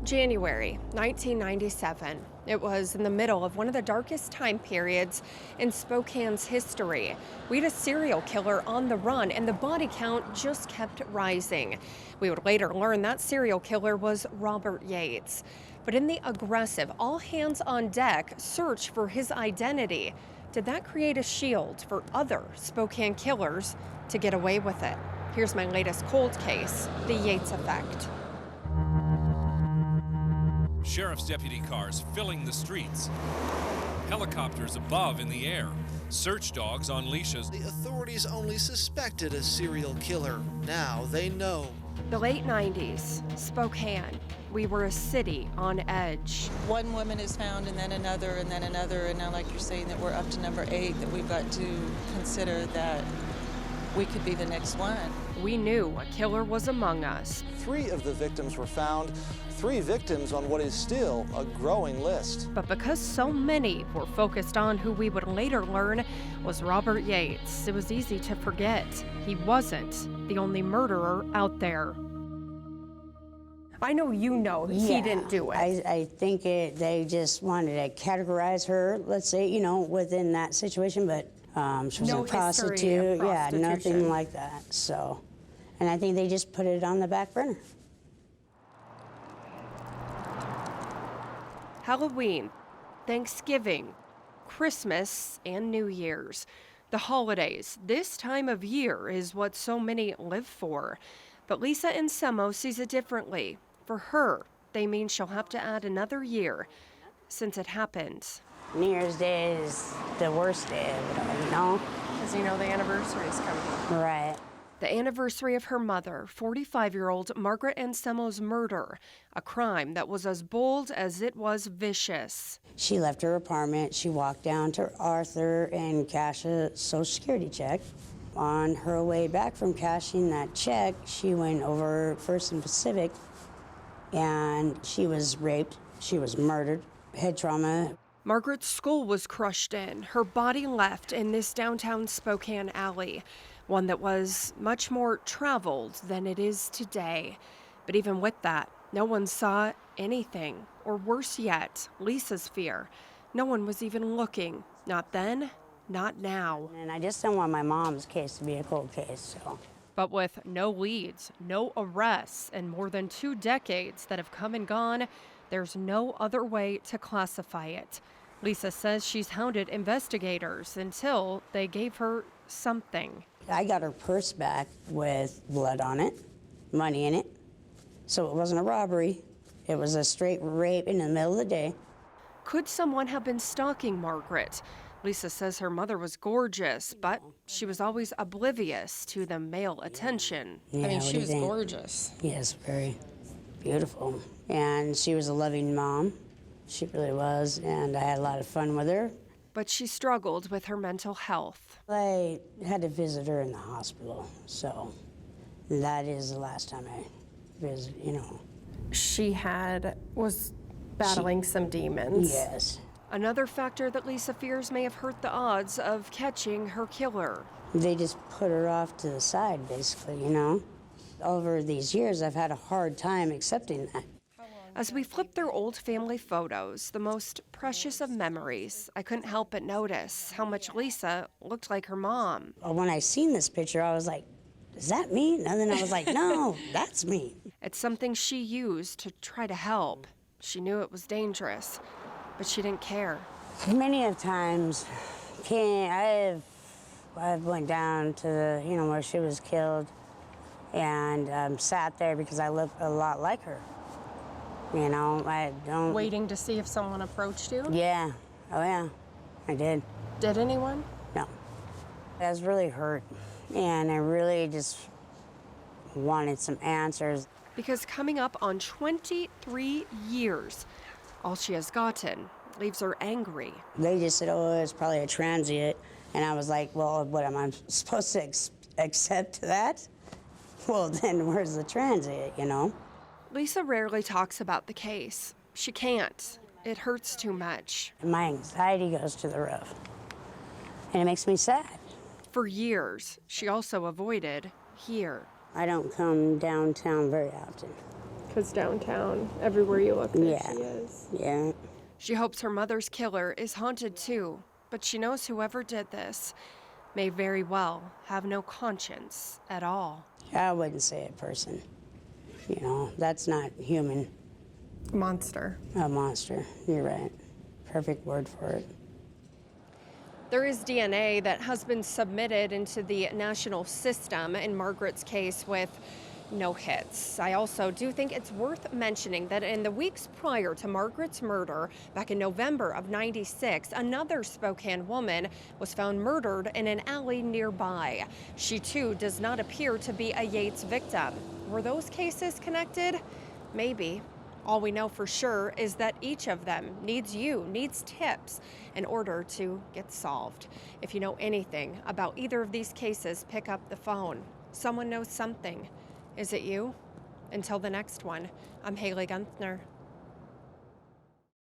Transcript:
January 1997. It was in the middle of one of the darkest time periods in Spokane's history. We had a serial killer on the run, and the body count just kept rising. We would later learn that serial killer was Robert Yates. But in the aggressive, all-hands-on-deck search for his identity, did that create a shield for other Spokane killers to get away with it? Here's my latest cold case, the Yates effect. Sheriff's deputy cars filling the streets. Helicopters above in the air. Search dogs on leashes. The authorities only suspected a serial killer. Now they know. The late 90s, Spokane. We were a city on edge. One woman is found, and then another, and then another, and now, like you're saying, that we're up to number 8, that we've got to consider that we could be the next one. We knew a killer was among us. 3 of the victims were found, 3 victims on what is still a growing list. But because so many were focused on who we would later learn was Robert Yates, it was easy to forget he wasn't the only murderer out there. I know you know he didn't do it. I think they just wanted to categorize her, let's say, within that situation, but she was No a prostitute. Yeah, nothing prostitution. like that. So, and I think they just put it on the back burner. Halloween, Thanksgiving, Christmas, and New Year's. The holidays, this time of year, is what so many live for. But Lisa Anselmo sees it differently. For her, they mean she'll have to add another year since it happened. New Year's Day is the worst day of it all, you know? Because you know the anniversary is coming. Right. The anniversary of her mother, 45-year-old Margaret Anselmo's murder, a crime that was as bold as it was vicious. She left her apartment, she walked down to Arthur and cashed a Social Security check. On her way back from cashing that check, she went over First and Pacific, and she was raped, she was murdered, head trauma. Margaret's skull was crushed in, her body left in this downtown Spokane alley, one that was much more traveled than it is today. But even with that, no one saw anything, or worse yet, Lisa's fear. No one was even looking, not then, not now. And I just don't want my mom's case to be a cold case, so. But with no leads, no arrests, and more than 2 decades that have come and gone, there's no other way to classify it. Lisa says she's hounded investigators until they gave her something. I got her purse back with blood on it, money in it. So it wasn't a robbery. It was a straight rape in the middle of the day. Could someone have been stalking Margaret? Lisa says her mother was gorgeous, but she was always oblivious to the male attention. Yeah, I mean, what she do you was think? gorgeous. Yes, very beautiful. And she was a loving mom. She really was, and I had a lot of fun with her. But she struggled with her mental health. I had to visit her in the hospital, so that is the last time I visited, She was battling some demons. Yes. Another factor that Lisa fears may have hurt the odds of catching her killer. They just put her off to the side, basically, Over these years, I've had a hard time accepting that. As we flipped through old family photos, the most precious of memories, I couldn't help but notice how much Lisa looked like her mom. When I seen this picture, I was like, is that me? And then I was like, no, that's me. It's something she used to try to help. She knew it was dangerous, but she didn't care. Many of times, I've went down to where she was killed and sat there because I look a lot like her. I don't... Waiting to see if someone approached you? Yeah. Oh, yeah. I did. Did anyone? No. I was really hurt, and I really just wanted some answers. Because coming up on 23 years, all she has gotten leaves her angry. They just said, oh, it's probably a transient. And I was like, well, what, am I supposed to accept that? Well, then where's the transient, Lisa rarely talks about the case. She can't. It hurts too much. My anxiety goes to the roof, and it makes me sad. For years, she also avoided here. I don't come downtown very often. Because downtown, everywhere you look, there Yeah. she is. Yeah. She hopes her mother's killer is haunted too, but she knows whoever did this may very well have no conscience at all. I wouldn't say a person. You know, that's not human. Monster. A monster. You're right. Perfect word for it. There is DNA that has been submitted into the national system in Margaret's case with no hits. I also do think it's worth mentioning that in the weeks prior to Margaret's murder, back in November of '96, another Spokane woman was found murdered in an alley nearby. She too does not appear to be a Yates victim. Were those cases connected? Maybe. All we know for sure is that each of them needs tips in order to get solved. If you know anything about either of these cases, pick up the phone. Someone knows something. Is it you? Until the next one, I'm Hayley Guenthner.